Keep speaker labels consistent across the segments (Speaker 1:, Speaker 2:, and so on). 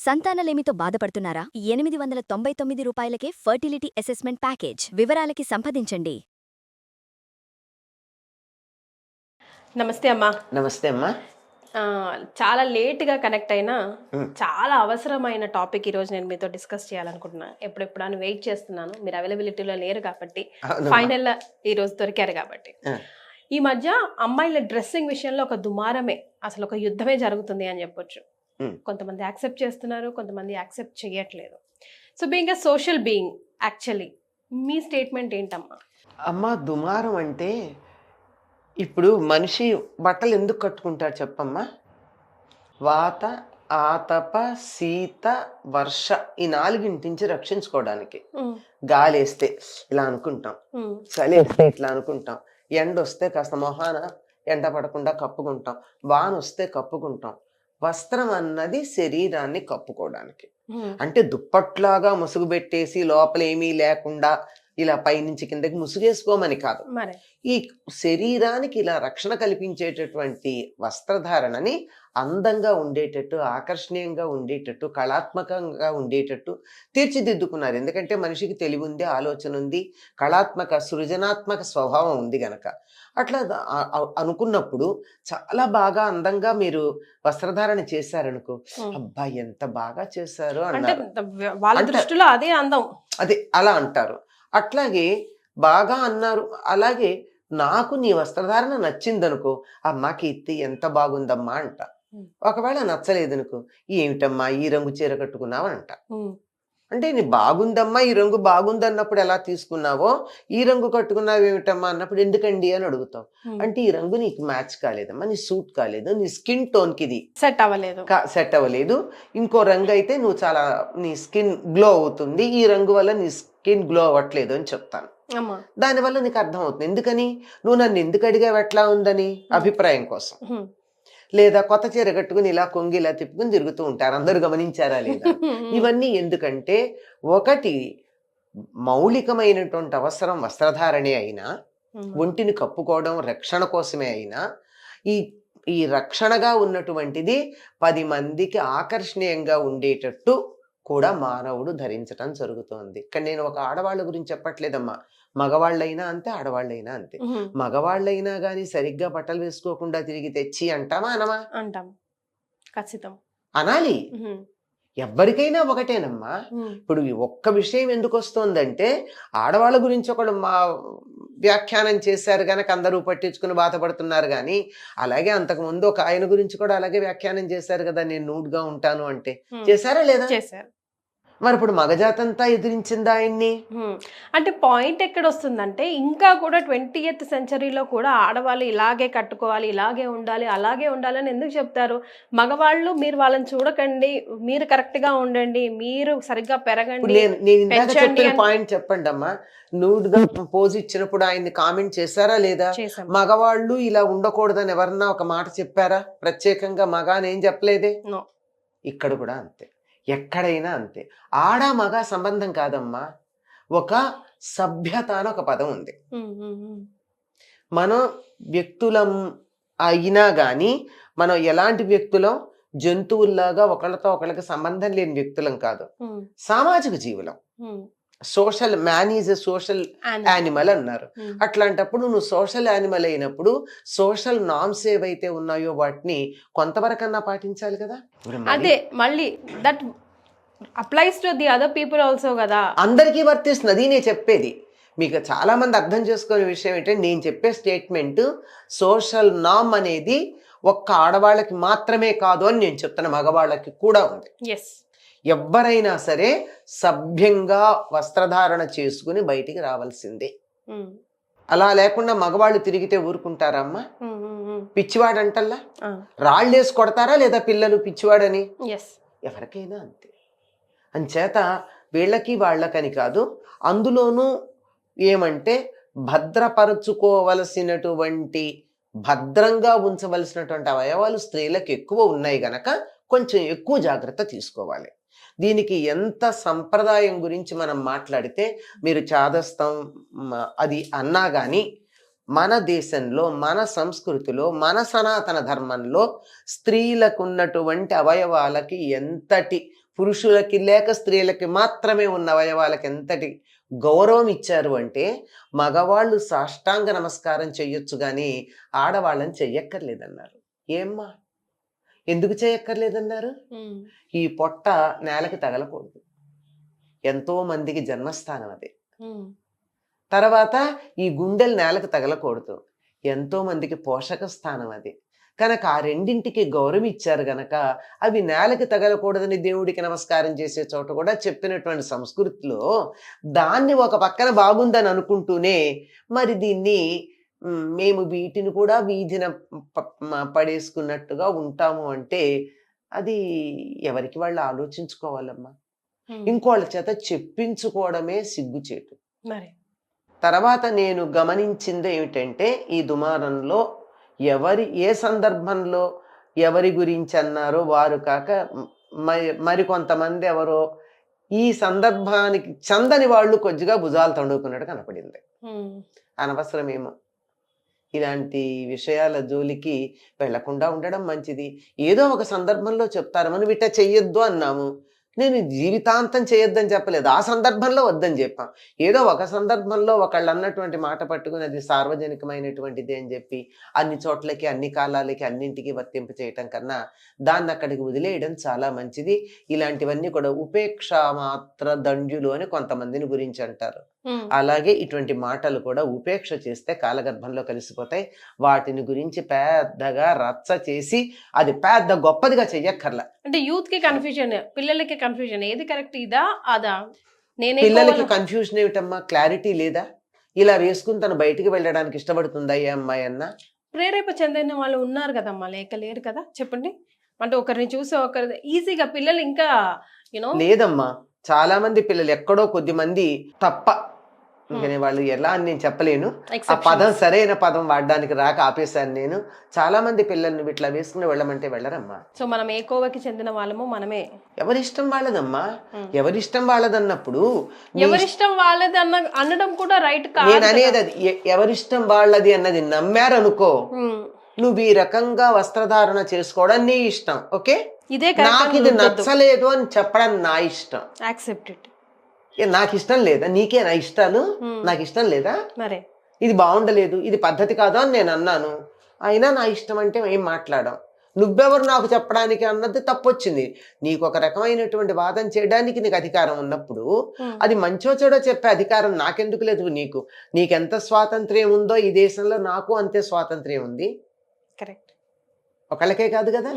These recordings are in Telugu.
Speaker 1: సంతానలేమితో బాధపడుతున్నారా? 899 రూపాయలకే ఫర్టిలిటీ అసెస్మెంట్ ప్యాకేజ్. వివరాలకి సంప్రదించండి.
Speaker 2: నమస్తే అమ్మా.
Speaker 3: నమస్తే అమ్మా.
Speaker 2: చాలా లేట్గా కనెక్ట్ అయినా
Speaker 3: ఉమ్.
Speaker 2: చాలా అవసరమైన టాపిక్ ఈరోజు నేను మీతో డిస్కస్ చేయాలనుకుంటున్నా. ఎప్పుడెప్పుడు అని వెయిట్ చేస్తున్నాను. మీరు అవైలబిలిటీలో లేరు కాబట్టి,
Speaker 3: అవునమ్మా.
Speaker 2: ఫైనల్గా ఈరోజు దొరికారు కాబట్టి.
Speaker 3: ఆ.
Speaker 2: ఈ మధ్య అమ్మాయిల డ్రెస్సింగ్ విషయంలో ఒక దుమారమే, అసలు ఒక యుద్ధమే జరుగుతుంది అని చెప్పొచ్చు.
Speaker 3: ఉమ్.
Speaker 2: కొంతమంది యాక్సెప్ట్ చేస్తున్నారు, కొంతమంది యాక్సెప్ట్ చేయట్లేదు. So being a social being, actually me statement ఏంటమ్మా?
Speaker 3: అమ్మా, దుమారం అంటే ఇప్పుడు మనిషి బట్టలు ఎందుకు కట్టుకుంటాడు చెప్పమ్మా? వాత, ఆతప, శీత, వర్ష ఈ నాలుగింటి నుంచి రక్షించుకోవడానికి. గాలి వేస్తే ఇలా అనుకుంటాం, చలి వేస్తే ఇట్లా అనుకుంటాం, ఎండ వస్తే కాస్త మొహాన ఎండ పడకుండా కప్పుకుంటాం, వాన వస్తే కప్పుకుంటాం. వస్త్రం అన్నది శరీరాన్ని కప్పుకోవడానికి. అంటే దుప్పట్లాగా ముసుగు పెట్టేసి లోపల ఏమీ లేకుండా ఇలా పైనుంచి కిందకి ముసుగేసుకోమని కాదు.
Speaker 2: మరి
Speaker 3: ఈ శరీరానికి ఇలా రక్షణ కల్పించేటటువంటి వస్త్రధారణని అందంగా ఉండేటట్టు, ఆకర్షణీయంగా ఉండేటట్టు, కళాత్మకంగా ఉండేటట్టు తీర్చిదిద్దుకున్నారు. ఎందుకంటే మనిషికి తెలివి ఉంది, ఆలోచన ఉంది, కళాత్మక సృజనాత్మక స్వభావం ఉంది గనక. అట్లా అనుకున్నప్పుడు చాలా బాగా అందంగా మీరు వస్త్రధారణ చేశారనుకో, అబ్బా ఎంత బాగా చేశారు
Speaker 2: అంటే
Speaker 3: అన్నారు.
Speaker 2: వాళ్ళ దృష్టిలో అదే అందం.
Speaker 3: అదే అలా అంటారు. అట్లాగే బాగా అన్నారు. అలాగే నాకు నీ వస్త్రధారణ నచ్చిందనుకో, అమ్మా కీర్తి ఎంత బాగుందమ్మా అంట. ఒకవేళ నచ్చలేదనుకో, ఏమిటమ్మా ఈ రంగు చీర కట్టుకున్నావు అంట. అంటే నీ బాగుందమ్మా, ఈ రంగు బాగుంది అన్నప్పుడు ఎలా తీసుకున్నావో, ఈ రంగు కట్టుకున్నావు ఏమిటమ్మా అన్నప్పుడు ఎందుకండి అని అడుగుతావు. అంటే ఈ రంగు నీకు మ్యాచ్ కాలేదమ్మా, నీ సూట్ కాలేదు, నీ స్కిన్ టోన్కి ఇది
Speaker 2: సెట్ అవ్వలేదు. ఇంకో
Speaker 3: రంగు అయితే నువ్వు చాలా నీ స్కిన్ గ్లో అవుతుంది, ఈ రంగు వల్ల నీ స్కిన్ గ్లో అవ్వట్లేదు అని చెప్తాను. దానివల్ల నీకు అర్థం అవుతుంది. ఎందుకని నువ్వు నన్ను ఎందుకు అడిగావు ఎట్లా ఉందని అభిప్రాయం కోసం. లేదా కొత్త చీర కట్టుకుని ఇలా కొంగి ఇలా తిప్పుకుని తిరుగుతూ ఉంటారు, అందరూ గమనించారా లేదా? ఇవన్నీ ఎందుకంటే ఒకటి మౌలికమైనటువంటి అవసరం వస్త్రధారణే అయినా, ఒంటిని కప్పుకోవడం రక్షణ కోసమే అయినా, ఈ రక్షణగా ఉన్నటువంటిది 10 మందికి ఆకర్షణీయంగా ఉండేటట్టు కూడా మానవుడు ధరించటం జరుగుతోంది. ఇక్కడ నేను ఒక ఆడవాళ్ళ గురించి చెప్పట్లేదమ్మా, మగవాళ్ళైనా అంతే, ఆడవాళ్ళైనా అంతే. మగవాళ్ళైనా కానీ సరిగ్గా బట్టలు వేసుకోకుండా తిరిగి తెచ్చి అంటామా అనమా?
Speaker 2: అంటాం, ఖచ్చితం
Speaker 3: అనాలి. ఎవరికైనా ఒకటేనమ్మా. ఇప్పుడు ఒక్క విషయం ఎందుకు వస్తుందంటే, ఆడవాళ్ళ గురించి ఒకడు మా వ్యాఖ్యానం చేశారు కనుక అందరూ పట్టించుకుని బాధపడుతున్నారు. కానీ అలాగే అంతకుముందు ఒక ఆయన గురించి కూడా అలాగే వ్యాఖ్యానం చేశారు కదా, నేను నూడ్గా ఉంటాను అంటే. చేశారా లేదా?
Speaker 2: చేశారు.
Speaker 3: మరి ఇప్పుడు మగజాతంతా ఎదిరించిందా ఆయన్ని?
Speaker 2: అంటే పాయింట్ ఎక్కడ వస్తుందంటే, ఇంకా కూడా 20th సెంచరీలో కూడా ఆడవాళ్ళు ఇలాగే కట్టుకోవాలి, ఇలాగే ఉండాలి, అలాగే ఉండాలని ఎందుకు చెప్తారు? మగవాళ్ళు మీరు వాళ్ళని చూడకండి, మీరు కరెక్ట్ గా ఉండండి, మీరు సరిగ్గా పెరగండి.
Speaker 3: పాయింట్ చెప్పండి అమ్మా. నూడ్ గా పోజ్ ఇచ్చినప్పుడు ఆయన్ని కామెంట్ చేశారా లేదా? మగవాళ్ళు ఇలా ఉండకూడదని ఎవరన్నా ఒక మాట చెప్పారా? ప్రత్యేకంగా మగ అని ఏం చెప్పలేదే. ఇక్కడ కూడా అంతే, ఎక్కడైనా అంతే. ఆడ మగ సంబంధం కాదమ్మా, ఒక సభ్యత అని ఒక పదం ఉంది. మనం వ్యక్తులం అయినా కానీ మనం ఎలాంటి వ్యక్తులం? జంతువుల్లాగా ఒకళ్ళతో ఒకళ్ళకి సంబంధం లేని వ్యక్తులం కాదు, సామాజిక జీవులం. Social man is a social animal అన్నారు. అట్లాంటప్పుడు నువ్వు సోషల్ యానిమల్ అయినప్పుడు సోషల్ నార్మ్స్ ఏవైతే ఉన్నాయో వాటిని కొంతవరకన్నా పాటించాలి కదా.
Speaker 2: అదే మళ్ళీ that applies to the other people also కదా,
Speaker 3: అందరికీ వర్తిస్తుంది. అది నేను చెప్పేది. మీకు చాలా మంది అర్థం చేసుకునే విషయం ఏంటంటే, నేను చెప్పే స్టేట్మెంట్ సోషల్ నార్మ్ అనేది ఒక్క ఆడవాళ్ళకి మాత్రమే కాదు అని నేను చెప్తున్నా, మగవాళ్ళకి కూడా ఉంది. ఎవ్వరైనా సరే సభ్యంగా వస్త్రధారణ చేసుకుని బయటికి రావాల్సిందే. అలా లేకుండా మగవాళ్ళు తిరిగితే ఊరుకుంటారమ్మా? పిచ్చివాడంటల్లా రాళ్ళేసి కొడతారా లేదా పిల్లలు పిచ్చివాడని? ఎవరికైనా అంతే. అంచేత వీళ్ళకి వాళ్ళకని కాదు, అందులోనూ ఏమంటే భద్రపరచుకోవలసినటువంటి, భద్రంగా ఉంచవలసినటువంటి అవయవాలు స్త్రీలకు ఎక్కువ ఉన్నాయి గనక కొంచెం ఎక్కువ జాగ్రత్త తీసుకోవాలి. దీనికి ఎంత సంప్రదాయం గురించి మనం మాట్లాడితే, మీరు చాదస్తం అది అన్నా కానీ మన దేశంలో, మన సంస్కృతిలో, మన సనాతన ధర్మంలో స్త్రీలకు ఉన్నటువంటి అవయవాలకి ఎంతటి పురుషులకి లేక స్త్రీలకి మాత్రమే ఉన్న అవయవాలకి ఎంతటి గౌరవం ఇచ్చారు అంటే మగవాళ్ళు సాష్టాంగ నమస్కారం చెయ్యొచ్చు కానీ ఆడవాళ్ళని చెయ్యక్కర్లేదన్నారు. ఏమ్మా ఎందుకు చేయక్కర్లేదన్నారు? ఈ పొట్ట నేలకి తగలకూడదు, ఎంతో మందికి జన్మస్థానం అది. తర్వాత ఈ గుండెలు నేలకు తగలకూడదు, ఎంతో మందికి పోషక స్థానం అది. కనుక ఆ రెండింటికి గౌరవం ఇచ్చారు గనక అవి నేలకి తగలకూడదని దేవుడికి నమస్కారం చేసే చోట కూడా చెప్పినటువంటి సంస్కృతిలో దాన్ని ఒక పక్కన బాగుందని అనుకుంటూనే మరి దీన్ని మేము వీటిని కూడా వీధిన పడేసుకున్నట్టుగా ఉంటాము అంటే అది ఎవరికి వాళ్ళు ఆలోచించుకోవాలమ్మా. ఇంకోళ్ళ చేత చెప్పించుకోవడమే సిగ్గుచేటు.
Speaker 2: మరి
Speaker 3: తర్వాత నేను గమనించింది ఏమిటంటే ఈ దుమారంలో ఏ సందర్భంలో ఎవరి గురించి అన్నారో వారు కాక మరికొంతమంది ఎవరో ఈ సందర్భానికి చందని వాళ్ళు కొద్దిగా భుజాలు తడుకున్నట్టు కనపడింది. అనవసరమేమో ఇలాంటి విషయాల జోలికి వెళ్లకుండా ఉండడం మంచిది. ఏదో ఒక సందర్భంలో చెప్తారు, మనం ఇట్లా చెయ్యొద్దు అన్నాము, నేను జీవితాంతం చేయొద్దని చెప్పలేదు, ఆ సందర్భంలో వద్దని చెప్పాం. ఏదో ఒక సందర్భంలో ఒకళ్ళు అన్నటువంటి మాట పట్టుకుని అది సార్వజనికమైనటువంటిది అని చెప్పి అన్ని చోట్లకి అన్ని కాలాలకి అన్నింటికి వర్తింప చేయటం కన్నా దాన్ని అక్కడికి వదిలేయడం చాలా మంచిది. ఇలాంటివన్నీ కూడా ఉపేక్ష మాత్ర దండ్యులు అని కొంతమందిని గురించి అంటారు. అలాగే ఇటువంటి మాటలు కూడా ఉపేక్ష చేస్తే కాలగర్భంలో కలిసిపోతాయి. వాటిని గురించి పెద్దగా రచ్చ చేసి అది పెద్ద గొప్పదిగా చెయ్యక్కర్లా.
Speaker 2: అంటే యూత్ కి కన్ఫ్యూజన్, పిల్లలకి కన్ఫ్యూజన్, ఏది కరెక్ట్ ఇదా అదా?
Speaker 3: పిల్లలకి కన్ఫ్యూజన్ ఏమిటమ్మా? క్లారిటీ లేదా? ఇలా వేసుకుని తను బయటికి వెళ్ళడానికి ఇష్టపడుతుందా ఏ అమ్మాయి అన్న?
Speaker 2: ప్రేరేప చెందిన వాళ్ళు ఉన్నారు కదమ్మా, లేరు కదా? చెప్పండి. అంటే ఒకరిని చూసి ఒకరి ఈజీగా పిల్లలు ఇంకా యూనో
Speaker 3: లేదమ్మా. చాలా మంది పిల్లలు ఎక్కడో కొద్ది మంది తప్ప, ఇంకా వాళ్ళు ఎలా అని నేను చెప్పలేను. ఆ పదం సరైన పదం వాడడానికి రాక ఆపేశాను నేను. చాలా మంది పిల్లల్ని ఇట్లా వేసుకుని వెళ్ళమంటే వెళ్ళరమ్మా.
Speaker 2: సో మనం ఏ కోవకి చెందిన వాళ్ళము మనమే.
Speaker 3: ఎవరిష్టం వాళ్ళదమ్మా. ఎవరిష్టం వాళ్ళదన్నప్పుడు
Speaker 2: ఎవరిష్టం వాళ్ళది అనడం కూడా రైట్ కాదు.
Speaker 3: నేను అనేది అది ఎవరిష్టం వాళ్ళది అన్నది నమ్మారనుకో, నువ్వు ఈ రకంగా వస్త్రధారణ చేసుకోవడం నీ ఇష్టం. ఓకే,
Speaker 2: ఇదే
Speaker 3: నాకు ఇది నచ్చలేదు అని చెప్పడం నా ఇష్టం.
Speaker 2: Accept it.
Speaker 3: నాకు ఇష్టం లేదా? నీకే నా ఇష్టాలు, నాకు ఇష్టం లేదా?
Speaker 2: మరే
Speaker 3: ఇది బాగుండలేదు, ఇది పద్ధతి కాదు అని నేను అన్నాను, అయినా నా ఇష్టం అంటే ఏం మాట్లాడాం. నువ్వెవరు నాకు చెప్పడానికి అన్నది తప్పొచ్చింది. నీకు ఒక రకమైనటువంటి వాదన చేయడానికి నీకు అధికారం ఉన్నప్పుడు అది మంచో చెడో చెప్పే అధికారం నాకెందుకు లేదు? నీకెంత స్వాతంత్ర్యం ఉందో ఈ దేశంలో నాకు అంతే స్వాతంత్ర్యం ఉంది.
Speaker 2: కరెక్ట్.
Speaker 3: ఒకళ్ళకే కాదు కదా.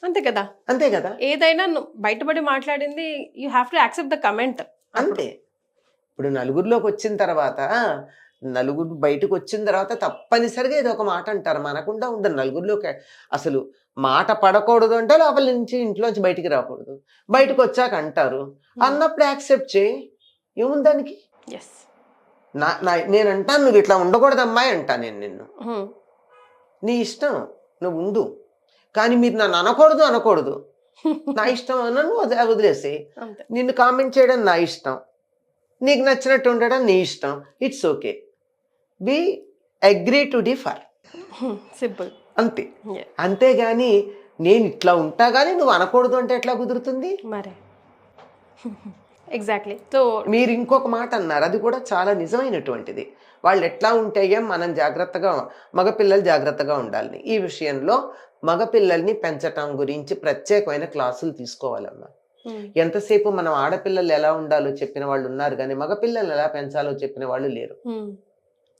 Speaker 2: అంతే కదా,
Speaker 3: అంతే కదా.
Speaker 2: ఏదైనా బయటపడి మాట్లాడింది you have to accept the comment.
Speaker 3: అంతే. ఇప్పుడు నలుగురిలోకి వచ్చిన తర్వాత, నలుగురు బయటకు వచ్చిన తర్వాత తప్పనిసరిగా ఇది ఒక మాట అంటారు. మనకుండా ఉండదు. నలుగురిలోకి అసలు మాట పడకూడదు అంటే లోపల నుంచి ఇంట్లోంచి బయటికి రాకూడదు. బయటకు వచ్చాక అంటారు, అన్నప్పుడు యాక్సెప్ట్ చేయి, ఏముంది దానికి. నేను అంటాను నువ్వు ఇట్లా ఉండకూడదమ్మా అంటా నేను నిన్ను. నీ ఇష్టం, నువ్వు ఉండు, కానీ మీరు నన్ను అనకూడదు. నా ఇష్టం అన్నాను, వదిలేసి. నిన్ను కామెంట్ చేయడం నా ఇష్టం, నీకు నచ్చినట్టు ఉండడం నీ ఇష్టం. It's okay, we agree to differ.
Speaker 2: Simple,
Speaker 3: అంతే. అంతేగాని నేను ఇట్లా ఉంటా కానీ నువ్వు అనకూడదు అంటే ఎట్లా కుదురుతుంది
Speaker 2: మరి? ఎగ్జాక్ట్లీ. సో
Speaker 3: మీరు ఇంకొక మాట అన్నారు, అది కూడా చాలా నిజమైనటువంటిది. వాళ్ళు ఎట్లా ఉంటే మనం జాగ్రత్తగా, మగపిల్లలు జాగ్రత్తగా ఉండాలి. ఈ విషయంలో మగపిల్లల్ని పెంచటం గురించి ప్రత్యేకమైన క్లాసులు తీసుకోవాలమ్మా. ఎంతసేపు మనం ఆడపిల్లలు ఎలా ఉండాలో చెప్పిన వాళ్ళు ఉన్నారు కానీ మగపిల్లలు ఎలా పెంచాలో చెప్పిన వాళ్ళు లేరు.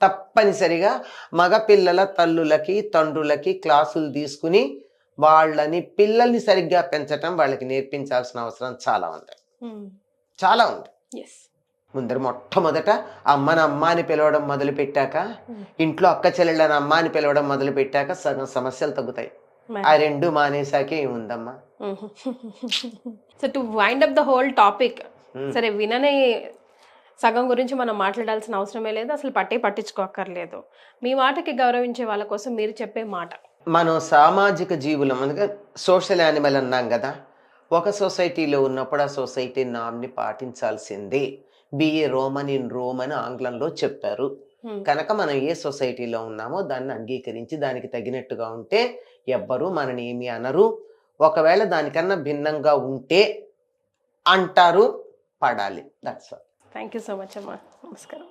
Speaker 3: తప్పనిసరిగా మగపిల్లల తల్లులకి తండ్రులకి క్లాసులు తీసుకుని పిల్లల్ని సరిగ్గా పెంచటం వాళ్ళకి నేర్పించాల్సిన అవసరం చాలా ఉంది. మొట్టమొదట అమ్మని అమ్మ అని పిలవడం మొదలు పెట్టాక, ఇంట్లో అక్క చెల్లెళ్ళని అమ్మ అని పిలవడం మొదలు పెట్టాక సగం సమస్యలు తగ్గుతాయి. ఆ రెండు మానేసాకే ఏముందమ్మా.
Speaker 2: So to wind up the whole topic, సరే వినని సగం గురించి మనం మాట్లాడాల్సిన అవసరమే లేదు, అసలు పట్టించుకోక్కర్లేదు. మీ మాటకి గౌరవించే వాళ్ళ కోసం మీరు చెప్పే మాట.
Speaker 3: మనం సామాజిక జీవులం, అనగా సోషల్ యానిమల్ అన్నాం కదా. ఒక సొసైటీలో ఉన్నప్పుడు ఆ సొసైటీ నామ్ని పాటించాల్సిందే. బిఏ రోమన్ ఇన్ రోమ్ అని ఆంగ్లంలో చెప్పారు. కనుక మనం ఏ సొసైటీలో ఉన్నామో దాన్ని అంగీకరించి దానికి తగినట్టుగా ఉంటే ఎవ్వరూ మనని ఏమి అనరు. ఒకవేళ దానికన్నా భిన్నంగా ఉంటే అంటారు, పడాలి. That's all.
Speaker 2: Thank you so much అమ్మా. నమస్కారం.